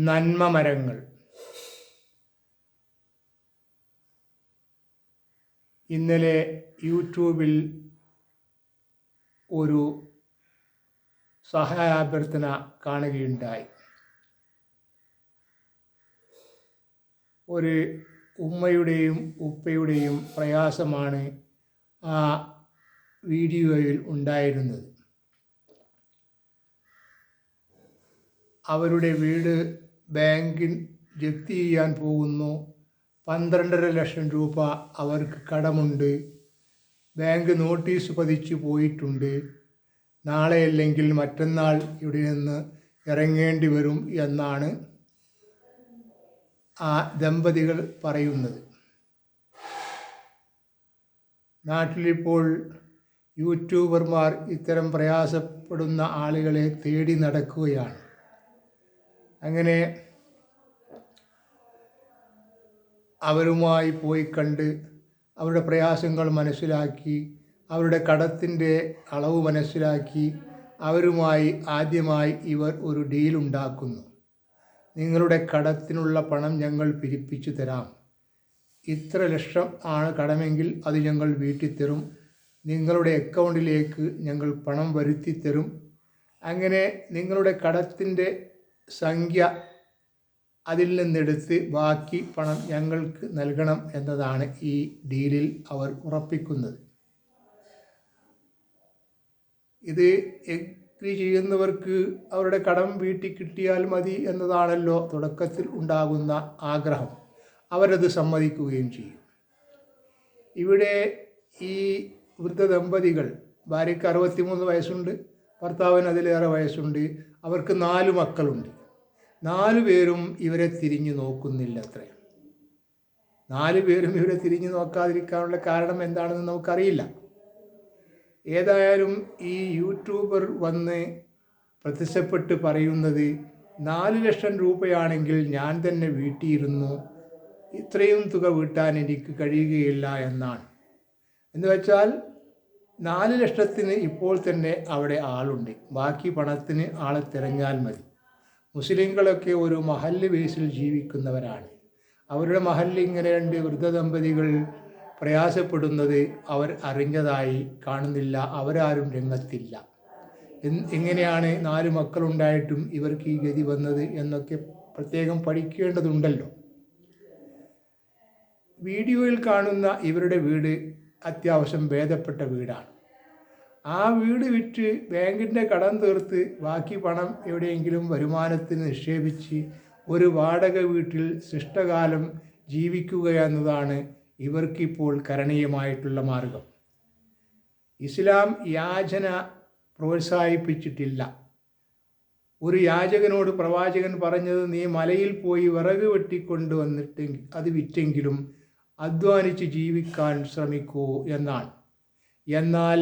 നന്മ മരങ്ങൾ. ഇന്നലെ യൂട്യൂബിൽ ഒരു സഹായാഭ്യർത്ഥന കാണുകയുണ്ടായി. ഒരു ഉമ്മയുടെയും ഉപ്പയുടെയും പ്രയാസമാണ് ആ വീഡിയോയിൽ ഉണ്ടായിരുന്നത്. അവരുടെ വീട് ബാങ്കിൽ ജപ്തി ചെയ്യാൻ പോകുന്നു. 12.5 ലക്ഷം രൂപ അവർക്ക് കടമുണ്ട്. ബാങ്ക് നോട്ടീസ് പതിച്ചു പോയിട്ടുണ്ട്. നാളെ അല്ലെങ്കിൽ മറ്റന്നാൾ ഇവിടെ നിന്ന് ഇറങ്ങേണ്ടി വരും എന്നാണ് ആ ദമ്പതികൾ പറയുന്നത്. നാട്ടിലിപ്പോൾ യൂട്യൂബർമാർ ഇത്തരം പ്രയാസപ്പെടുന്ന ആളുകളെ തേടി നടക്കുകയാണ്. അങ്ങനെ അവരുമായി പോയി കണ്ട് അവരുടെ പ്രയാസങ്ങൾ മനസ്സിലാക്കി, അവരുടെ കടത്തിൻ്റെ അളവ് മനസ്സിലാക്കി അവരുമായി ആദ്യമായി ഇവർ ഒരു ഡീലുണ്ടാക്കുന്നു. നിങ്ങളുടെ കടത്തിനുള്ള പണം ഞങ്ങൾ പിരിപ്പിച്ചു തരാം. ഇത്ര ലക്ഷം ആണ് കടമെങ്കിൽ അത് ഞങ്ങൾ വീട്ടിൽ തരും. നിങ്ങളുടെ അക്കൗണ്ടിലേക്ക് ഞങ്ങൾ പണം വരുത്തി തരും. അങ്ങനെ നിങ്ങളുടെ കടത്തിൻ്റെ സംഖ്യ അതിൽ നിന്നെടുത്ത് ബാക്കി പണം ഞങ്ങൾക്ക് നൽകണം എന്നതാണ് ഈ ഡീലിൽ അവർ ഉറപ്പിക്കുന്നത്. ഇത് എഗ്രി ചെയ്യുന്നവർക്ക് അവരുടെ കടം വീട്ടിൽ കിട്ടിയാൽ മതി എന്നതാണല്ലോ തുടക്കത്തിൽ ഉണ്ടാകുന്ന ആഗ്രഹം. അവരത് സമ്മതിക്കുകയും ചെയ്യും. ഇവിടെ ഈ വൃദ്ധ ദമ്പതികൾ, ഭാര്യയ്ക്ക് 63 വയസ്സുണ്ട്, ഭർത്താവിന് അതിലേറെ വയസ്സുണ്ട്, അവർക്ക് 4 മക്കളുണ്ട്. 4 പേരും ഇവരെ തിരിഞ്ഞു നോക്കുന്നില്ല. അത്ര 4 പേരും ഇവരെ തിരിഞ്ഞു നോക്കാതിരിക്കാനുള്ള കാരണം എന്താണെന്ന് നമുക്കറിയില്ല. ഏതായാലും ഈ യൂട്യൂബർ വന്ന് പ്രത്യക്ഷപ്പെട്ട് പറയുന്നത് 4 ലക്ഷം രൂപയാണെങ്കിൽ ഞാൻ തന്നെ വീട്ടിയിരുന്നു, ഇത്രയും തുക വീട്ടാൻ എനിക്ക് കഴിയുകയില്ല എന്നാണ്. എന്ന് വെച്ചാൽ 4 ലക്ഷത്തിന് ഇപ്പോൾ തന്നെ അവിടെ ആളുണ്ട്, ബാക്കി പണത്തിന് ആളെ തിരഞ്ഞാൽ മതി. മുസ്ലിങ്ങളൊക്കെ ഒരു മഹല്ല് ബേസിൽ ജീവിക്കുന്നവരാണ്. അവരുടെ മഹല്ല് ഇങ്ങനെ 2 വൃദ്ധ ദമ്പതികൾ പ്രയാസപ്പെടുന്നത് അവർ അറിഞ്ഞതായി കാണുന്നില്ല. അവരാരും രംഗത്തില്ല. എങ്ങനെയാണ് 4 മക്കളുണ്ടായിട്ടും ഇവർക്ക് ഈ ഗതി വന്നത് എന്നൊക്കെ പ്രത്യേകം പഠിക്കേണ്ടതുണ്ടല്ലോ. വീഡിയോയിൽ കാണുന്ന ഇവരുടെ വീട് അത്യാവശ്യം ഭേദപ്പെട്ട വീടാണ്. ആ വീട് വിറ്റ് ബാങ്കിൻ്റെ കടം തീർത്ത് ബാക്കി പണം എവിടെയെങ്കിലും വരുമാനത്തിന് നിക്ഷേപിച്ച് ഒരു വാടക വീട്ടിൽ ശിഷ്ടകാലം ജീവിക്കുക എന്നതാണ് ഇവർക്കിപ്പോൾ കരണീയമായിട്ടുള്ള മാർഗം. ഇസ്ലാം യാചന പ്രോത്സാഹിപ്പിച്ചിട്ടില്ല. ഒരു യാചകനോട് പ്രവാചകൻ പറഞ്ഞത്, നീ മലയിൽ പോയി വിറക് വെട്ടിക്കൊണ്ട് വന്നിട്ട് അത് വിറ്റെങ്കിലും അധ്വാനിച്ച് ജീവിക്കാൻ ശ്രമിക്കൂ എന്നാണ്. എന്നാൽ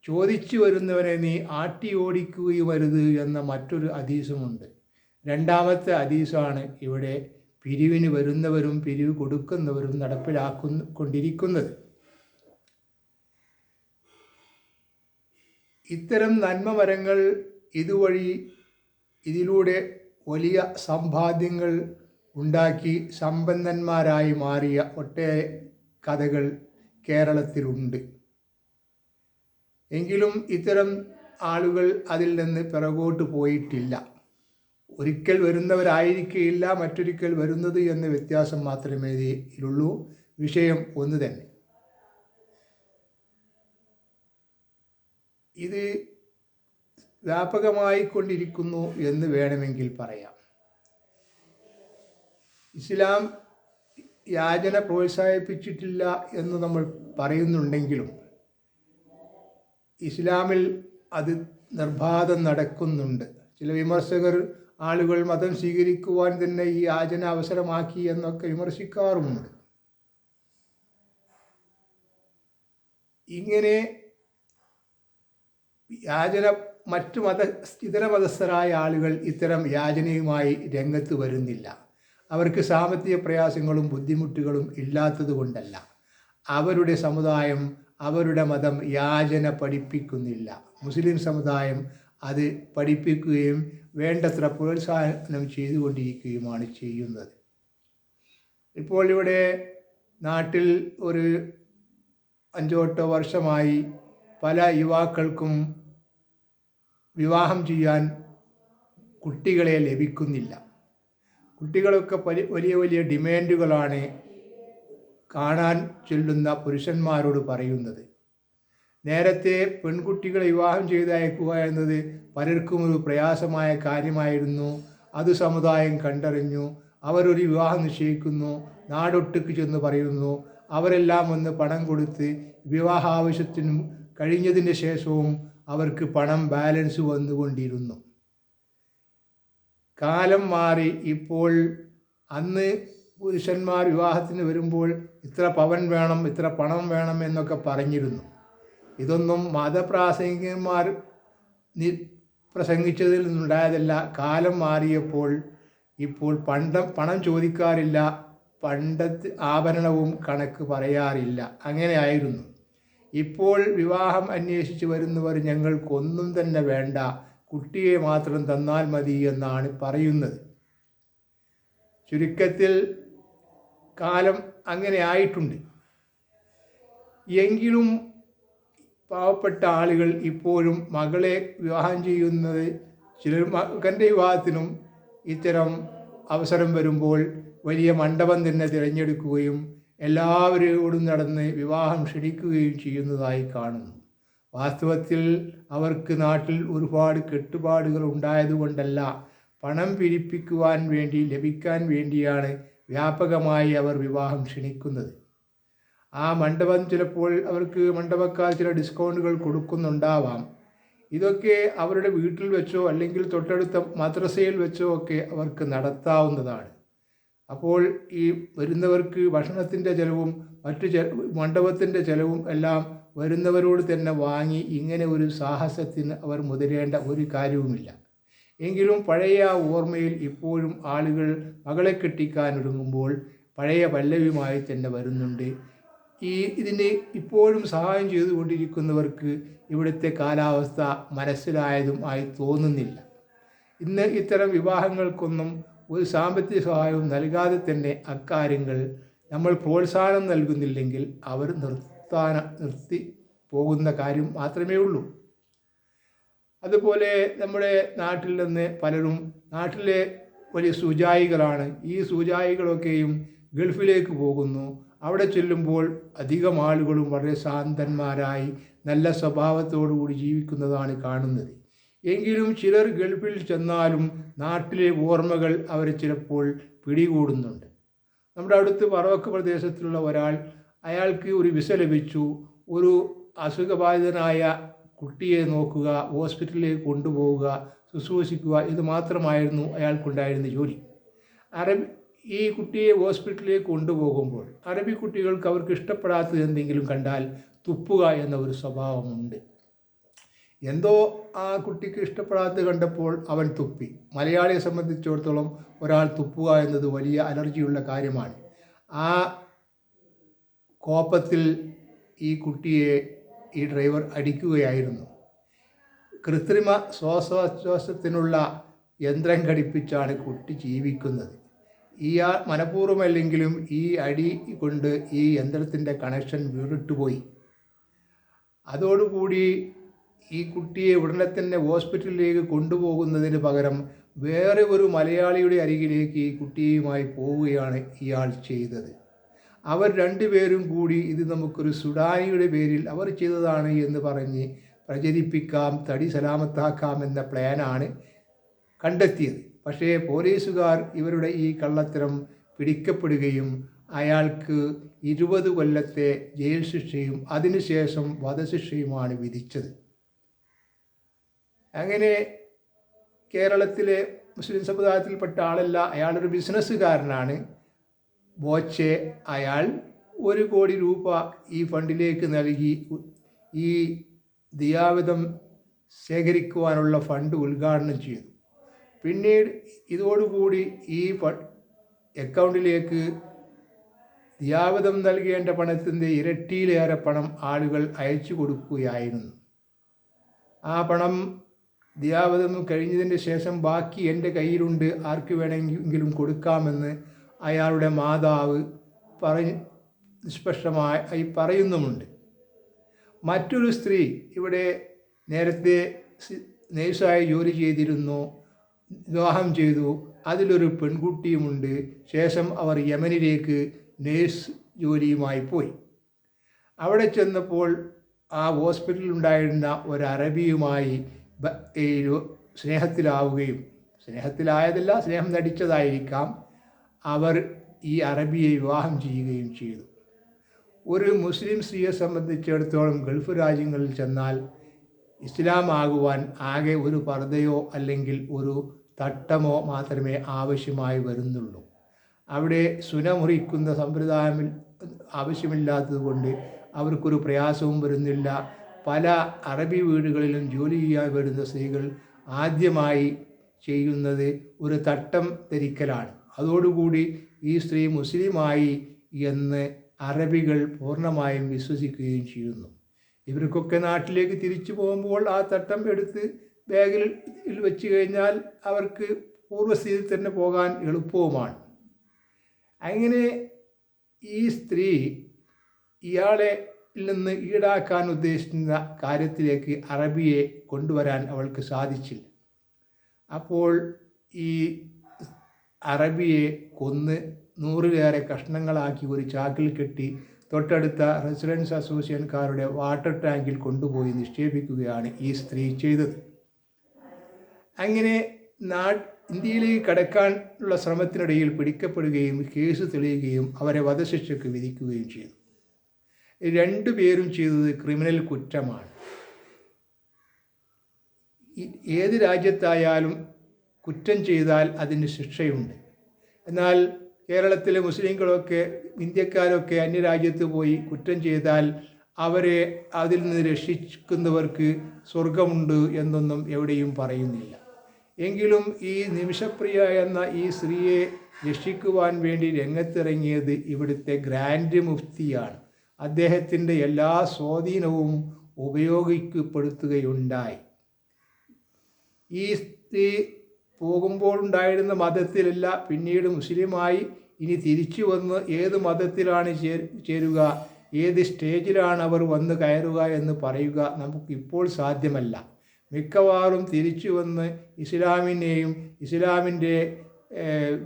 ചോദിച്ചു വരുന്നവനെ നീ ആട്ടി ഓടിക്കുകയും വരുത് എന്ന മറ്റൊരു ഹദീസുമുണ്ട്. രണ്ടാമത്തെ ഹദീസാണ് ഇവിടെ പിരിവിന് വരുന്നവരും പിരിവ് കൊടുക്കുന്നവരും നടപ്പിലാക്കൊണ്ടിരിക്കുന്നത്. ഇത്തരം നന്മ മരങ്ങൾ ഇതിലൂടെ വലിയ സമ്പാദ്യങ്ങൾ ഉണ്ടാക്കി സമ്പന്നന്മാരായി മാറിയ ഒട്ടേറെ കഥകൾ കേരളത്തിലുണ്ട്. എങ്കിലും ഇത്തരം ആളുകൾ അതിൽ നിന്ന് പിറകോട്ട് പോയിട്ടില്ല. ഒരിക്കൽ വരുന്നവരായിരിക്കില്ല മറ്റൊരിക്കൽ വരുന്നത് എന്ന വ്യത്യാസം മാത്രമേ ഇതിലുള്ളൂ. വിഷയം ഒന്ന് തന്നെ. ഇത് വ്യാപകമായി കൊണ്ടിരിക്കുന്നു എന്ന് വേണമെങ്കിൽ പറയാം. ഇസ്ലാം യാചന പ്രോത്സാഹിപ്പിച്ചിട്ടില്ല എന്ന് നമ്മൾ പറയുന്നുണ്ടെങ്കിലും ഇസ്ലാമിൽ അത് നിർബാധം നടക്കുന്നുണ്ട്. ചില വിമർശകർ ആളുകൾ മതം സ്വീകരിക്കുവാൻ തന്നെ ഈ യാചന അവസരമാക്കി എന്നൊക്കെ വിമർശിക്കാറുമുണ്ട്. ഇങ്ങനെ യാചന മറ്റു ഇതര മതസ്ഥരായ ആളുകൾ ഇത്തരം യാചനയുമായി രംഗത്ത് വരുന്നില്ല. അവർക്ക് സാമ്പത്തിക പ്രയാസങ്ങളും ബുദ്ധിമുട്ടുകളും ഇല്ലാത്തത് കൊണ്ടല്ല. അവരുടെ സമുദായം, അവരുടെ മതം യാചന പഠിപ്പിക്കുന്നില്ല. മുസ്ലിം സമുദായം അത് പഠിപ്പിക്കുകയും വേണ്ടത്ര പ്രോത്സാഹനം ചെയ്തുകൊണ്ടിരിക്കുകയുമാണ് ചെയ്യുന്നത്. ഇപ്പോൾ ഇവിടെ നാട്ടിൽ ഒരു 5-8 വർഷമായി പല യുവാക്കൾക്കും വിവാഹം ചെയ്യാൻ കുട്ടികളെ ലഭിക്കുന്നില്ല. കുട്ടികളൊക്കെ വലിയ വലിയ ഡിമാൻഡുകളാണ് കാണാൻ ചെല്ലുന്ന പുരുഷന്മാരോട് പറയുന്നത്. നേരത്തെ പെൺകുട്ടികളെ വിവാഹം ചെയ്തയക്കുക എന്നത് പലർക്കും ഒരു പ്രയാസമായ കാര്യമായിരുന്നു. അത് സമുദായം കണ്ടറിഞ്ഞു. അവരൊരു വിവാഹം നിശ്ചയിക്കുന്നു, നാടൊട്ടുക്ക് ചെന്ന് പറയുന്നു. അവരെല്ലാം വന്ന് പണം കൊടുത്ത് വിവാഹ ആവശ്യത്തിനും കഴിഞ്ഞതിന് ശേഷവും അവർക്ക് പണം ബാലൻസ് വന്നുകൊണ്ടിരുന്നു. കാലം മാറി. ഇപ്പോൾ അന്ന് പുരുഷന്മാർ വിവാഹത്തിന് വരുമ്പോൾ ഇത്ര പവൻ വേണം, ഇത്ര പണം വേണം എന്നൊക്കെ പറഞ്ഞിരുന്നു. ഇതൊന്നും മതപ്രാസംഗികന്മാർ പ്രസംഗിച്ചതിൽ നിന്നുണ്ടായതല്ല. കാലം മാറിയപ്പോൾ ഇപ്പോൾ പണം ചോദിക്കാറില്ല, പണ്ടത്തെ ആഭരണവും കണക്ക് പറയാറില്ല. അങ്ങനെയായിരുന്നു. ഇപ്പോൾ വിവാഹം അന്വേഷിച്ച് വരുന്നവർ ഞങ്ങൾക്കൊന്നും തന്നെ വേണ്ട, കുട്ടിയെ മാത്രം തന്നാൽ മതി എന്നാണ് പറയുന്നത്. ചുരുക്കത്തിൽ കാലം അങ്ങനെ ആയിട്ടുണ്ട്. എങ്കിലും പാവപ്പെട്ട ആളുകൾ ഇപ്പോഴും മകളെ വിവാഹം ചെയ്യുന്നത്, ചിലർ മകൻ്റെ വിവാഹത്തിനും ഇത്തരം അവസരം വരുമ്പോൾ വലിയ മണ്ഡപം തന്നെ തിരഞ്ഞെടുക്കുകയും എല്ലാവരോടും നടന്ന് വിവാഹം ക്ഷണിക്കുകയും ചെയ്യുന്നതായി കാണുന്നു. വാസ്തവത്തിൽ അവർക്ക് നാട്ടിൽ ഒരുപാട് കെട്ടുപാടുകൾ ഉണ്ടായതുകൊണ്ടല്ല, പണം പിരിപ്പിക്കുവാൻ വേണ്ടി, ലഭിക്കാൻ വേണ്ടിയാണ് വ്യാപകമായി അവർ വിവാഹം ക്ഷണിക്കുന്നത്. ആ മണ്ഡപം ചിലപ്പോൾ അവർക്ക് മണ്ഡപക്കാർ ചില ഡിസ്കൗണ്ടുകൾ കൊടുക്കുന്നുണ്ടാവാം. ഇതൊക്കെ അവരുടെ വീട്ടിൽ വെച്ചോ അല്ലെങ്കിൽ തൊട്ടടുത്ത മദ്രസയിൽ വെച്ചോ ഒക്കെ അവർക്ക് നടത്താവുന്നതാണ്. അപ്പോൾ ഈ വരുന്നവർക്ക് ഭക്ഷണത്തിൻ്റെ ചിലവും മറ്റു മണ്ഡപത്തിൻ്റെ ചിലവും എല്ലാം വരുന്നവരോട് തന്നെ വാങ്ങി ഇങ്ങനെ ഒരു സാഹസത്തിന് അവർ മുതിരേണ്ട ഒരു കാര്യവുമില്ല. എങ്കിലും പഴയ ഓർമ്മയിൽ ഇപ്പോഴും ആളുകൾ മകളെ കെട്ടിക്കാനൊരുങ്ങുമ്പോൾ പഴയ പല്ലവിയുമായി തന്നെ വരുന്നുണ്ട്. ഇതിന് ഇപ്പോഴും സഹായം ചെയ്തുകൊണ്ടിരിക്കുന്നവർക്ക് ഇവിടുത്തെ കാലാവസ്ഥ മനസ്സിലായതും ആയി തോന്നുന്നില്ല. ഇന്ന് ഇത്തരം വിവാഹങ്ങൾക്കൊന്നും ഒരു സാമ്പത്തിക സഹായവും നൽകാതെ തന്നെ അക്കാര്യങ്ങൾ നമ്മൾ പ്രോത്സാഹനം നൽകുന്നില്ലെങ്കിൽ അവർ നിർത്തി പോകുന്ന കാര്യം മാത്രമേ ഉള്ളൂ. അതുപോലെ നമ്മുടെ നാട്ടിൽ നിന്ന് പലരും നാട്ടിലെ വലിയ സുജായികളാണ്. ഈ സുജായികളൊക്കെയും ഗൾഫിലേക്ക് പോകുന്നു. അവിടെ ചെല്ലുമ്പോൾ അധികം ആളുകളും വളരെ ശാന്തന്മാരായി നല്ല സ്വഭാവത്തോടുകൂടി ജീവിക്കുന്നതാണ് കാണുന്നത്. എങ്കിലും ചിലർ ഗൾഫിൽ ചെന്നാലും നാട്ടിലെ ഓർമ്മകൾ അവരെ ചിലപ്പോൾ പിടികൂടുന്നുണ്ട്. നമ്മുടെ അടുത്ത് ഫറോക്ക് പ്രദേശത്തുള്ള ഒരാൾ, അയാൾക്ക് ഒരു വിസ ലഭിച്ചു. ഒരു അസുഖബാധിതനായ കുട്ടിയെ നോക്കുക, ഹോസ്പിറ്റലിലേക്ക് കൊണ്ടുപോവുക, ശുശ്രൂഷിക്കുക, ഇത് മാത്രമായിരുന്നു അയാൾക്കുണ്ടായിരുന്ന ജോലി. ഈ കുട്ടിയെ ഹോസ്പിറ്റലിലേക്ക് കൊണ്ടുപോകുമ്പോൾ അറബി കുട്ടികൾക്ക് അവർക്ക് ഇഷ്ടപ്പെടാത്തത് എന്തെങ്കിലും കണ്ടാൽ തുപ്പുക എന്ന ഒരു സ്വഭാവമുണ്ട്. എന്തോ ആ കുട്ടിക്ക് ഇഷ്ടപ്പെടാത്തത് കണ്ടപ്പോൾ അവൻ തുപ്പി. മലയാളിയെ സംബന്ധിച്ചിടത്തോളം ഒരാൾ തുപ്പുക എന്നത് വലിയ അലർജിയുള്ള കാര്യമാണ്. ആ കോപത്തിൽ ഈ കുട്ടിയെ ഈ ഡ്രൈവർ അടിക്കുകയായിരുന്നു. കൃത്രിമ ശ്വാസോച്ഛ്വാസത്തിനുള്ള യന്ത്രം ഘടിപ്പിച്ചാണ് കുട്ടി ജീവിക്കുന്നത്. ഇയാൾ മനഃപൂർവ്വമല്ലെങ്കിലും ഈ അടി കൊണ്ട് ഈ യന്ത്രത്തിൻ്റെ കണക്ഷൻ വീണിട്ടുപോയി. അതോടുകൂടി ഈ കുട്ടിയെ ഉടനെ തന്നെ ഹോസ്പിറ്റലിലേക്ക് കൊണ്ടുപോകുന്നതിന് പകരം വേറെ ഒരു മലയാളിയുടെ അരികിലേക്ക് ഈ കുട്ടിയുമായി പോവുകയാണ് ഇയാൾ ചെയ്തത്. അവർ രണ്ടുപേരും കൂടി ഇത് നമുക്കൊരു സുഡാനിയുടെ പേരിൽ അവർ ചെയ്തതാണ് എന്ന് പറഞ്ഞ് പ്രചരിപ്പിക്കാം, തടി സലാമത്താക്കാം എന്ന പ്ലാനാണ് കണ്ടെത്തിയത്. പക്ഷേ പോലീസുകാർ ഇവരുടെ ഈ കള്ളത്തരം പിടിക്കപ്പെടുകയും അയാൾക്ക് 20 കൊല്ലത്തെ ജയിൽ ശിക്ഷയും അതിനുശേഷം വധശിക്ഷയുമാണ് വിധിച്ചത്. അങ്ങനെ കേരളത്തിലെ മുസ്ലിം സമുദായത്തിൽപ്പെട്ട ആളല്ല, അയാളൊരു ബിസിനസ്സുകാരനാണ്. ബോച്ചെ അയാൾ 1 കോടി രൂപ ഈ ഫണ്ടിലേക്ക് നൽകി ഈ ദിയാവിധം ശേഖരിക്കുവാനുള്ള ഫണ്ട് ഉദ്ഘാടനം ചെയ്തു. പിന്നീട് ഇതോടുകൂടി ഈ അക്കൗണ്ടിലേക്ക് ദിയാവിധം നൽകേണ്ട പണത്തിൻ്റെ ഇരട്ടിയിലേറെ പണം ആളുകൾ അയച്ചു കൊടുക്കുകയായിരുന്നു. ആ പണം ദിയാവധം കഴിഞ്ഞതിന് ശേഷം ബാക്കി എൻ്റെ കയ്യിലുണ്ട്, ആർക്ക് വേണമെങ്കിലും കൊടുക്കാമെന്ന് അയാളുടെ മാതാവ് നിഷ്പക്ഷമായി പറയുന്നുമുണ്ട്. മറ്റൊരു സ്ത്രീ ഇവിടെ നേരത്തെ നേഴ്സായി ജോലി ചെയ്തിരുന്നു, വിവാഹം ചെയ്തു, അതിലൊരു പെൺകുട്ടിയുമുണ്ട്. ശേഷം അവർ യമനിലേക്ക് നേഴ്സ് ജോലിയുമായി പോയി. അവിടെ ചെന്നപ്പോൾ ആ ഹോസ്പിറ്റലിൽ ഉണ്ടായിരുന്ന ഒരു അറബിയുമായി സ്നേഹത്തിലായതല്ല, സ്നേഹം നടിച്ചതായിരിക്കാം, അവർ ഈ അറബിയെ വിവാഹം ചെയ്യുകയും ചെയ്തു. ഒരു മുസ്ലിം സ്ത്രീയെ സംബന്ധിച്ചിടത്തോളം ഗൾഫ് രാജ്യങ്ങളിൽ ചെന്നാൽ ഇസ്ലാം ആകുവാൻ ആകെ ഒരു പർദ്ദയോ അല്ലെങ്കിൽ ഒരു തട്ടമോ മാത്രമേ ആവശ്യമായി വരുന്നുള്ളൂ. അവിടെ സുന മുറിക്കുന്ന സമ്പ്രദായം ആവശ്യമില്ലാത്തതുകൊണ്ട് അവർക്കൊരു പ്രയാസവും വരുന്നില്ല. പല അറബി വീടുകളിലും ജോലി ചെയ്യാൻ വരുന്ന സ്ത്രീകൾ ആദ്യമായി ചെയ്യുന്നത് ഒരു തട്ടം ധരിക്കലാണ്. അതോടുകൂടി ഈ സ്ത്രീ മുസ്ലിമായി എന്ന് അറബികൾ പൂർണ്ണമായും വിശ്വസിക്കുകയും ചെയ്യുന്നു. ഇവർക്കൊക്കെ നാട്ടിലേക്ക് തിരിച്ചു പോകുമ്പോൾ ആ തട്ടം എടുത്ത് ബാഗിൽ വെച്ച് കഴിഞ്ഞാൽ അവർക്ക് പൂർവ്വസ്ഥിതിയിൽ തന്നെ പോകാൻ എളുപ്പവുമാണ്. അങ്ങനെ ഈ സ്ത്രീ ഇയാളെ നിന്ന് ഈടാക്കാൻ ഉദ്ദേശിക്കുന്ന കാര്യത്തിലേക്ക് അറബിയെ കൊണ്ടുവരാൻ അവൾക്ക് സാധിച്ചില്ല. അപ്പോൾ ഈ അറബിയെ കൊന്ന് 100-ലേറെ കഷ്ണങ്ങളാക്കി ഒരു ചാക്കിൽ കെട്ടി തൊട്ടടുത്ത റെസിഡൻസ് അസോസിയേഷൻകാരുടെ വാട്ടർ ടാങ്കിൽ കൊണ്ടുപോയി നിക്ഷേപിക്കുകയാണ് ഈ സ്ത്രീ ചെയ്തത്. അങ്ങനെ ഇന്ത്യയിലേക്ക് കടക്കാനുള്ള ശ്രമത്തിനിടയിൽ പിടിക്കപ്പെടുകയും കേസ് തെളിയുകയും അവരെ വധശിക്ഷയ്ക്ക് വിധിക്കുകയും ചെയ്തു. 2 പേരും ചെയ്തത് ക്രിമിനൽ കുറ്റമാണ്. ഏത് രാജ്യത്തായാലും കുറ്റം ചെയ്താൽ അതിന് ശിക്ഷയുണ്ട്. എന്നാൽ കേരളത്തിലെ മുസ്ലിങ്ങളൊക്കെ ഇന്ത്യക്കാരൊക്കെ അന്യരാജ്യത്ത് പോയി കുറ്റം ചെയ്താൽ അവരെ അതിൽ നിന്ന് രക്ഷിക്കുന്നവർക്ക് സ്വർഗമുണ്ട് എന്നൊന്നും എവിടെയും പറയുന്നില്ല. എങ്കിലും ഈ നിമിഷപ്രിയ എന്ന ഈ സ്ത്രീയെ രക്ഷിക്കുവാൻ വേണ്ടി രംഗത്തിറങ്ങിയത് ഇവിടുത്തെ ഗ്രാൻഡ് മുഫ്തിയാണ്. അദ്ദേഹത്തിൻ്റെ എല്ലാ സ്വാധീനവും ഉപയോഗപ്പെടുത്തുകയുണ്ടായി. ഈ സ്ത്രീ പോകുമ്പോൾ ഉണ്ടായിരുന്ന മതത്തിലല്ല, പിന്നീട് മുസ്ലിമായി ഇനി തിരിച്ചു വന്ന് ഏത് മതത്തിലാണ് ചേരുക, ഏത് സ്റ്റേജിലാണ് അവർ വന്ന് കയറുക എന്ന് പറയുക നമുക്കിപ്പോൾ സാധ്യമല്ല. മിക്കവാറും തിരിച്ചു വന്ന് ഇസ്ലാമിനെയും ഇസ്ലാമിൻ്റെ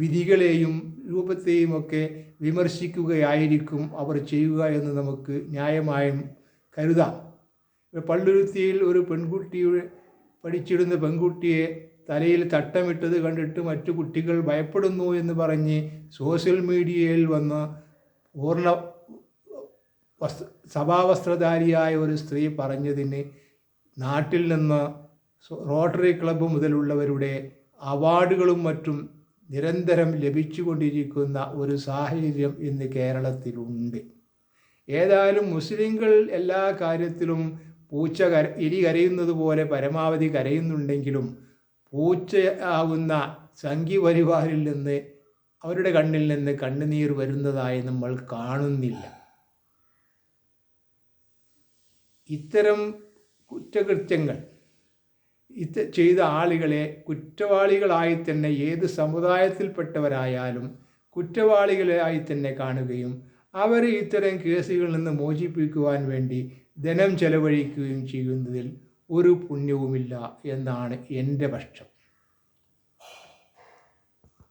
വിധികളെയും രൂപത്തെയുമൊക്കെ വിമർശിക്കുകയായിരിക്കും അവർ ചെയ്യുക എന്ന് നമുക്ക് ന്യായമായും കരുതാം. പള്ളുരുത്തിയിൽ ഒരു പഠിച്ചിടുന്ന പെൺകുട്ടിയെ തലയിൽ തട്ടമിട്ടത് കണ്ടിട്ട് മറ്റു കുട്ടികൾ ഭയപ്പെടുന്നു എന്ന് പറഞ്ഞ് സോഷ്യൽ മീഡിയയിൽ വന്ന് പൂർണ്ണ സഭാവസ്ത്രധാരിയായ ഒരു സ്ത്രീ പറഞ്ഞതിന് നാട്ടിൽ നിന്ന് റോട്ടറി ക്ലബ്ബ് മുതലുള്ളവരുടെ അവാർഡുകളും മറ്റും നിരന്തരം ലഭിച്ചുകൊണ്ടിരിക്കുന്ന ഒരു സാഹചര്യം ഇന്ന് കേരളത്തിലുണ്ട്. ഏതായാലും മുസ്ലിങ്ങൾ എല്ലാ കാര്യത്തിലും എലി കരയുന്നത് പോലെ പരമാവധി കരയുന്നുണ്ടെങ്കിലും പൂച്ച ആകുന്ന സംഘി പരിവാറിൽ നിന്ന് അവരുടെ കണ്ണിൽ നിന്ന് കണ്ണുനീർ വരുന്നതായി നമ്മൾ കാണുന്നില്ല. ഇത്തരം കുറ്റകൃത്യങ്ങൾ ചെയ്ത ആളുകളെ കുറ്റവാളികളായി തന്നെ ഏത് സമുദായത്തിൽപ്പെട്ടവരായാലും കുറ്റവാളികളായി തന്നെ കാണുകയും അവരെ ഇത്തരം കേസുകളിൽ നിന്ന് മോചിപ്പിക്കുവാൻ വേണ്ടി ധനം ചെലവഴിക്കുകയും ചെയ്യുന്നതിൽ ഒരു പുണ്യവുമില്ല എന്നാണ് എൻ്റെ പക്ഷം.